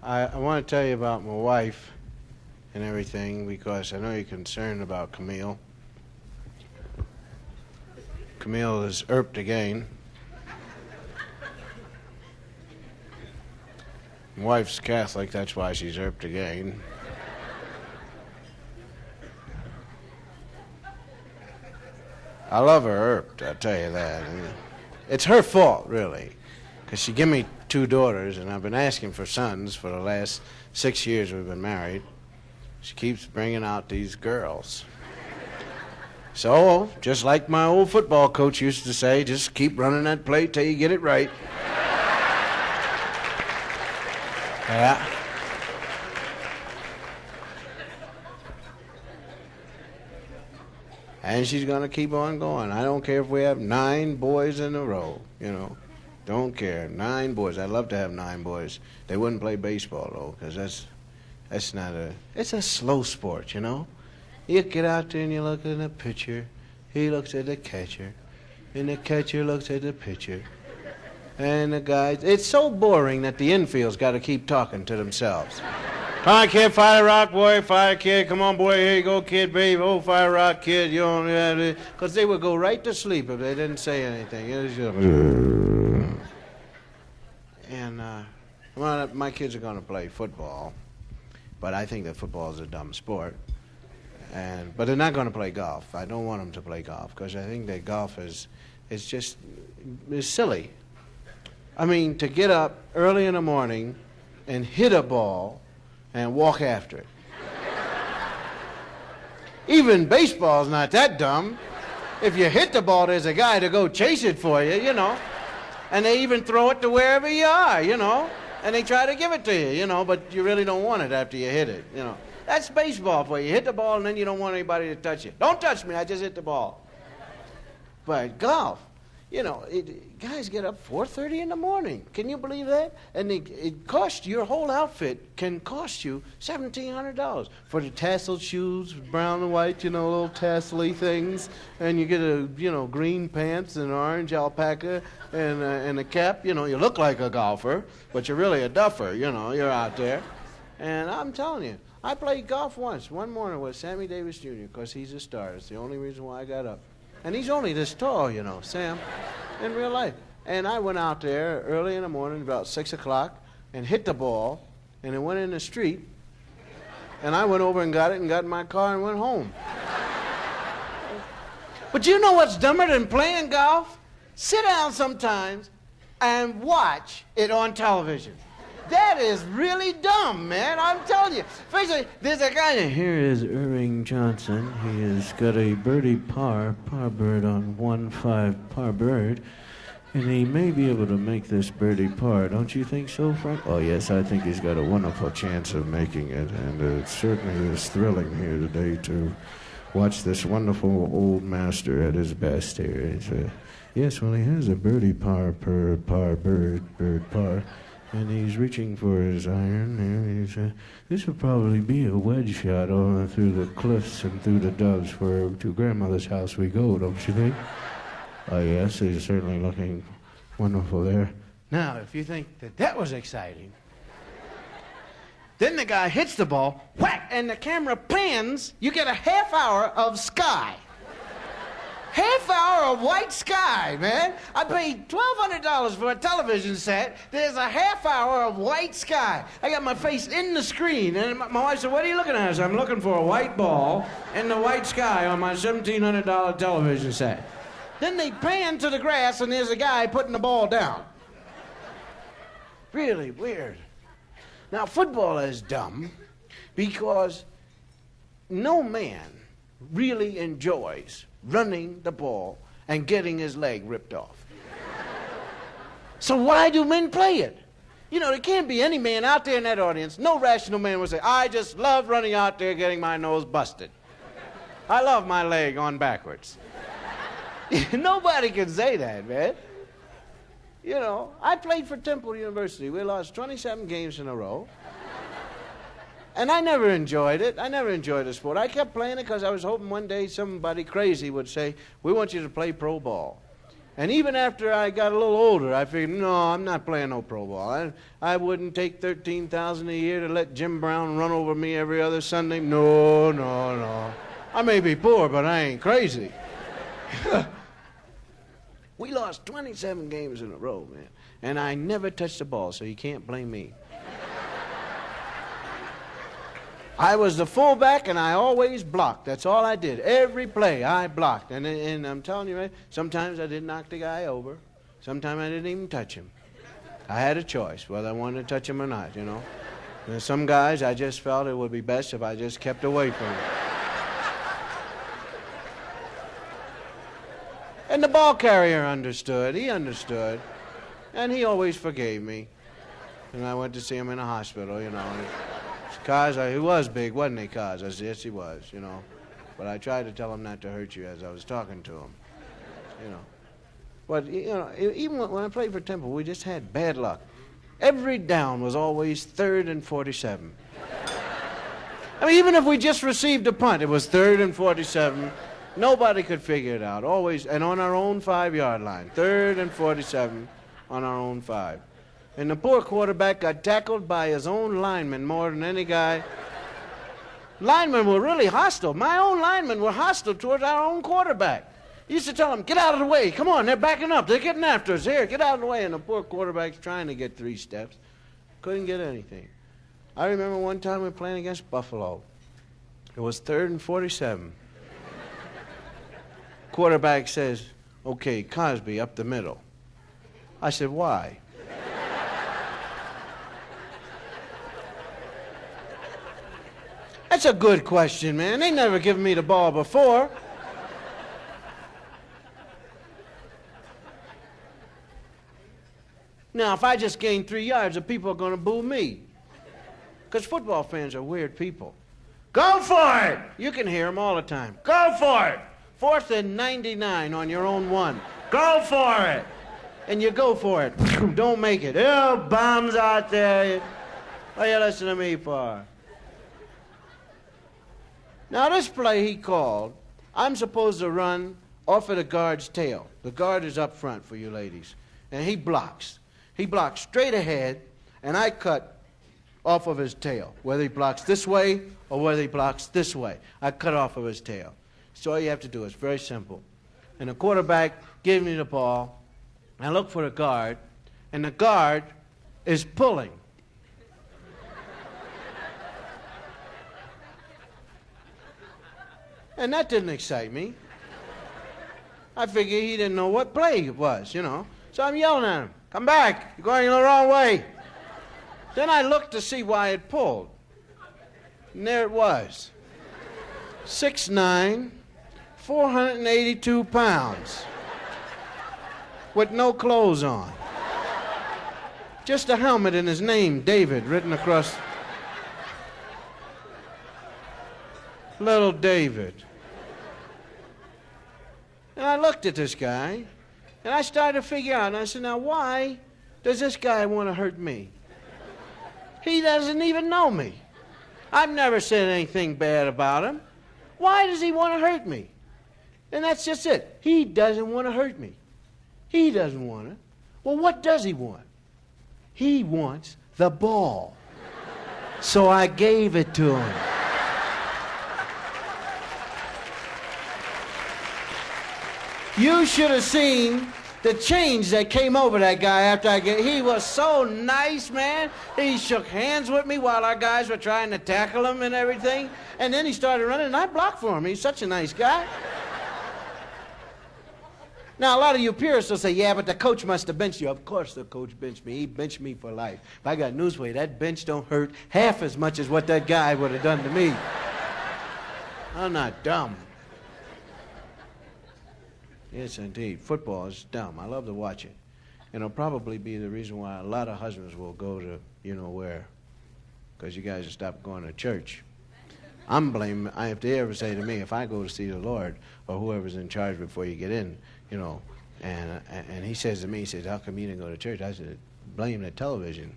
I want to tell you about my wife and everything because I know you're concerned about Camille. Camille is irped again. My wife's Catholic, that's why she's irped again. I love her irped, I'll tell you that. It's her fault, really, because she gave me 2 daughters, and I've been asking for sons for the last 6 years we've been married. She keeps bringing out these girls. So, just like my old football coach used to say, just keep running that play till you get it right. Yeah. And she's going to keep on going. I don't care if we have 9 boys in a row, you know. Don't care. 9 boys. I'd love to have 9 boys. They wouldn't play baseball, though, because that's not a... It's a slow sport, you know. You get out there and you look at the pitcher. He looks at the catcher. And the catcher looks at the pitcher. And the guys... It's so boring that the infield's got to keep talking to themselves. Come on, kid, fire rock, boy, fire, kid. Come on, boy, here you go, kid, baby. Oh, fire rock, kid. You don't have to... Because they would go right to sleep if they didn't say anything. It was just... And, well, my kids are going to play football. But I think that football is a dumb sport. But they're not going to play golf. I don't want them to play golf because I think that golf is silly. I mean, to get up early in the morning and hit a ball and walk after it. Even baseball's not that dumb. If you hit the ball, there's a guy to go chase it for you, you know. And they even throw it to wherever you are, you know. And they try to give it to you, you know, but you really don't want it after you hit it, you know. That's baseball for you. You hit the ball and then you don't want anybody to touch it. Don't touch me, I just hit the ball. But golf, you know, guys get up 4:30 in the morning. Can you believe that? And it costs, your whole outfit can cost you $1,700 for the tasseled shoes, brown and white, you know, little tassel-y things. And you get green pants and orange alpaca and a cap. You know, you look like a golfer, but you're really a duffer, you know, you're out there. And I'm telling you, I played golf once, one morning with Sammy Davis Jr., because he's a star. It's the only reason why I got up. And he's only this tall, you know, Sam, in real life. And I went out there early in the morning, about 6 o'clock, and hit the ball, and it went in the street. And I went over and got it and got in my car and went home. But you know what's dumber than playing golf? Sit down sometimes and watch it on television. That is really dumb, man. I'm telling you. Basically, there's a guy. Here is Irving Johnson. He has got a birdie par bird on 1-5 par bird. And he may be able to make this birdie par. Don't you think so, Frank? Oh, yes, I think he's got a wonderful chance of making it. And it certainly is thrilling here today to watch this wonderful old master at his best here. Yes, well, he has a birdie par bird par. And he's reaching for his iron. This would probably be a wedge shot over through the cliffs and through the doves where to grandmother's house we go, don't you think? Oh, yes, he's certainly looking wonderful there. Now, if you think that was exciting, then the guy hits the ball, whack, and the camera pans, you get a half hour of sky. Half hour of white sky, man. I paid $1,200 for a television set. There's a half hour of white sky. I got my face in the screen, and my wife said, "What are you looking at?" I said, "I'm looking for a white ball in the white sky on my $1,700 television set." Then they pan to the grass, and there's a guy putting the ball down. Really weird. Now, football is dumb because no man really enjoys running the ball and getting his leg ripped off. So why do men play it? You know, there can't be any man out there in that audience, no rational man would say, "I just love running out there getting my nose busted. I love my leg on backwards." Nobody can say that, man. You know, I played for Temple University. We lost 27 games in a row. And I never enjoyed it. I never enjoyed the sport. I kept playing it because I was hoping one day somebody crazy would say, "We want you to play pro ball." And even after I got a little older, I figured, no, I'm not playing no pro ball. I wouldn't take $13,000 a year to let Jim Brown run over me every other Sunday. No, no, no. I may be poor, but I ain't crazy. We lost 27 games in a row, man. And I never touched the ball, so you can't blame me. I was the fullback, and I always blocked. That's all I did. Every play, I blocked. And I'm telling you, man, sometimes I did knock the guy over. Sometimes I didn't even touch him. I had a choice whether I wanted to touch him or not, you know. And some guys, I just felt it would be best if I just kept away from them. And the ball carrier understood. He understood. And he always forgave me. And I went to see him in the hospital, you know. Cos, he was big, wasn't he, Cos? I said, yes, he was, you know. But I tried to tell him not to hurt you as I was talking to him, you know. But, you know, even when I played for Temple, we just had bad luck. Every down was always 3rd and 47. I mean, even if we just received a punt, it was 3rd and 47. Nobody could figure it out, always, and on our own 5-yard line. 3rd and 47 on our own 5. And the poor quarterback got tackled by his own lineman more than any guy. Linemen were really hostile. My own linemen were hostile towards our own quarterback. He used to tell them, get out of the way. Come on, they're backing up. They're getting after us. Here, get out of the way. And the poor quarterback's trying to get 3 steps. Couldn't get anything. I remember one time we were playing against Buffalo. It was 3rd and 47. Quarterback says, okay, Cosby, up the middle. I said, why? That's a good question, man. They never given me the ball before. Now, if I just gain 3 yards, the people are going to boo me. Because football fans are weird people. Go for it! You can hear them all the time. Go for it! 4th and 99 on your own 1. Go for it! And you go for it. Don't make it. Oh, bombs out there. What are you listening to me for? Now, this play he called, I'm supposed to run off of the guard's tail. The guard is up front for you ladies. And he blocks. He blocks straight ahead, and I cut off of his tail. Whether he blocks this way or whether he blocks this way. I cut off of his tail. So all you have to do is very simple. And the quarterback gives me the ball. I look for the guard, and the guard is pulling. And that didn't excite me. I figured he didn't know what play it was, you know. So I'm yelling at him, come back, you're going the wrong way. Then I looked to see why it pulled. And there it was. 6'9", 482 pounds. With no clothes on. Just a helmet and his name, David, written across. Little David. And I looked at this guy, and I started to figure out, and I said, now why does this guy want to hurt me? He doesn't even know me. I've never said anything bad about him. Why does he want to hurt me? And that's just it. He doesn't want to hurt me. He doesn't want it. Well, what does he want? He wants the ball. So I gave it to him. You should have seen the change that came over that guy after he was so nice, man. He shook hands with me while our guys were trying to tackle him and everything. And then he started running, and I blocked for him. He's such a nice guy. Now, a lot of you purists will say, yeah, but the coach must have benched you. Of course the coach benched me. He benched me for life. But I got news for you. That bench don't hurt half as much as what that guy would have done to me. I'm not dumb. Yes, indeed. Football is dumb. I love to watch it. And it'll probably be the reason why a lot of husbands will go to you-know-where. Because you guys will stop going to church. I'm blaming, if they ever say to me, if I go to see the Lord or whoever's in charge before you get in, you know, and he says to me, he says, how come you didn't go to church? I said, blame the television.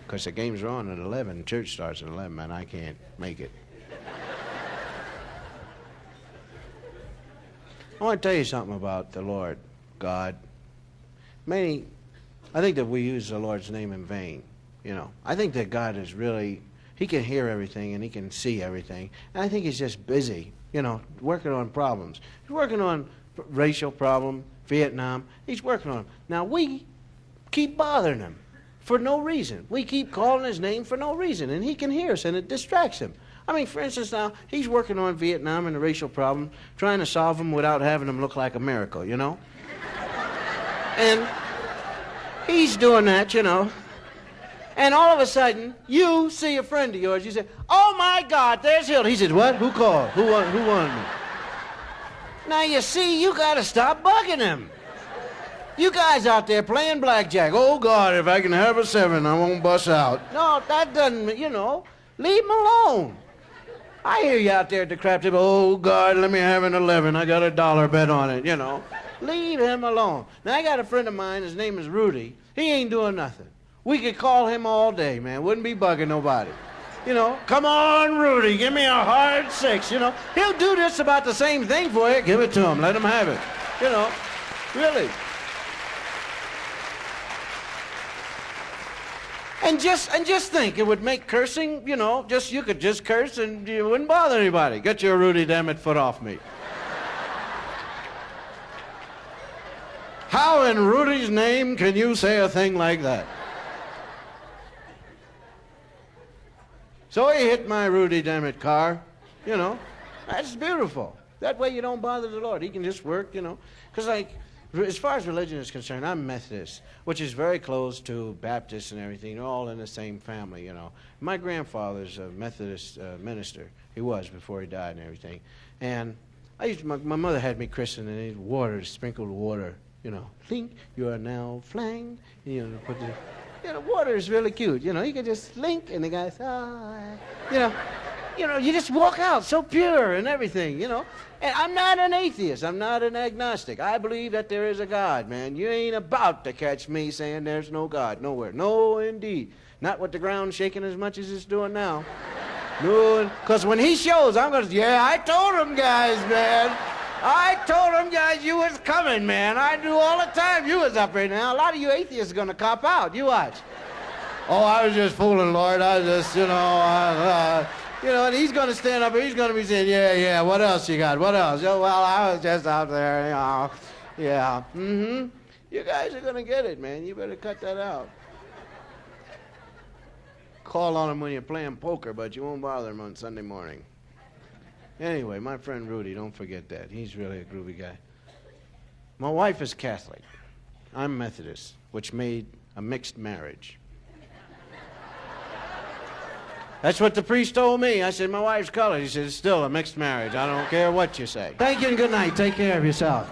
Because the games are on at 11, church starts at 11, and I can't make it. I want to tell you something about the Lord. God. I think that we use the Lord's name in vain. You know, I think that God is really, he can hear everything and he can see everything. And I think he's just busy, you know, working on problems. He's working on racial problem, Vietnam. He's working on them. Now we keep bothering him for no reason. We keep calling his name for no reason, and he can hear us, and it distracts him. I mean, for instance, now, he's working on Vietnam and the racial problem, trying to solve them without having them look like a miracle, you know? And he's doing that, you know. And all of a sudden, you see a friend of yours, you say, oh, my God, there's Hilda. He said, what? Who called? Who wanted me? Now, you see, you got to stop bugging him. You guys out there playing blackjack. Oh, God, if I can have a 7, I won't bust out. No, that doesn't, you know, leave him alone. I hear you out there at the crap table. Oh, God, let me have an 11. I got a $1 bet on it, you know. Leave him alone. Now, I got a friend of mine. His name is Rudy. He ain't doing nothing. We could call him all day, man. Wouldn't be bugging nobody. You know, come on, Rudy, give me a hard 6, you know. He'll do just about the same thing for you. Give it to him. Let him have it. You know, really. And just think, it would make cursing, you know, you could just curse and you wouldn't bother anybody. Get your Rudy dammit foot off me. How in Rudy's name can you say a thing like that? So he hit my Rudy dammit car, you know. That's beautiful. That way you don't bother the Lord. He can just work, you know. Because, like, as far as religion is concerned, I'm Methodist, which is very close to Baptist and everything. They're all in the same family, you know. My grandfather's a Methodist minister. He was before he died and everything. And my mother had me christened, and water, sprinkled water, you know. Think you are now flanged. You know, put the, you know, water is really cute. You know, you can just link, and the guy says, oh, you know, you just walk out so pure and everything, you know. And I'm not an atheist. I'm not an agnostic. I believe that there is a God, man. You ain't about to catch me saying there's no God nowhere. No, indeed. Not with the ground shaking as much as it's doing now. No, because when he shows, I'm going to say, yeah, I told him guys, man. I told them guys you was coming, man. I knew all the time you was up right now. A lot of you atheists are going to cop out. You watch. Oh, I was just fooling, Lord. I just, you know, you know, and he's going to stand up and he's going to be saying, yeah, what else you got? What else? Oh, well, I was just out there, you know. Yeah, You guys are going to get it, man. You better cut that out. Call on him when you're playing poker, but you won't bother him on Sunday morning. Anyway, my friend Rudy, don't forget that. He's really a groovy guy. My wife is Catholic. I'm Methodist, which made a mixed marriage. That's what the priest told me. I said, my wife's colored. He said, it's still a mixed marriage. I don't care what you say. Thank you and good night. Take care of yourself.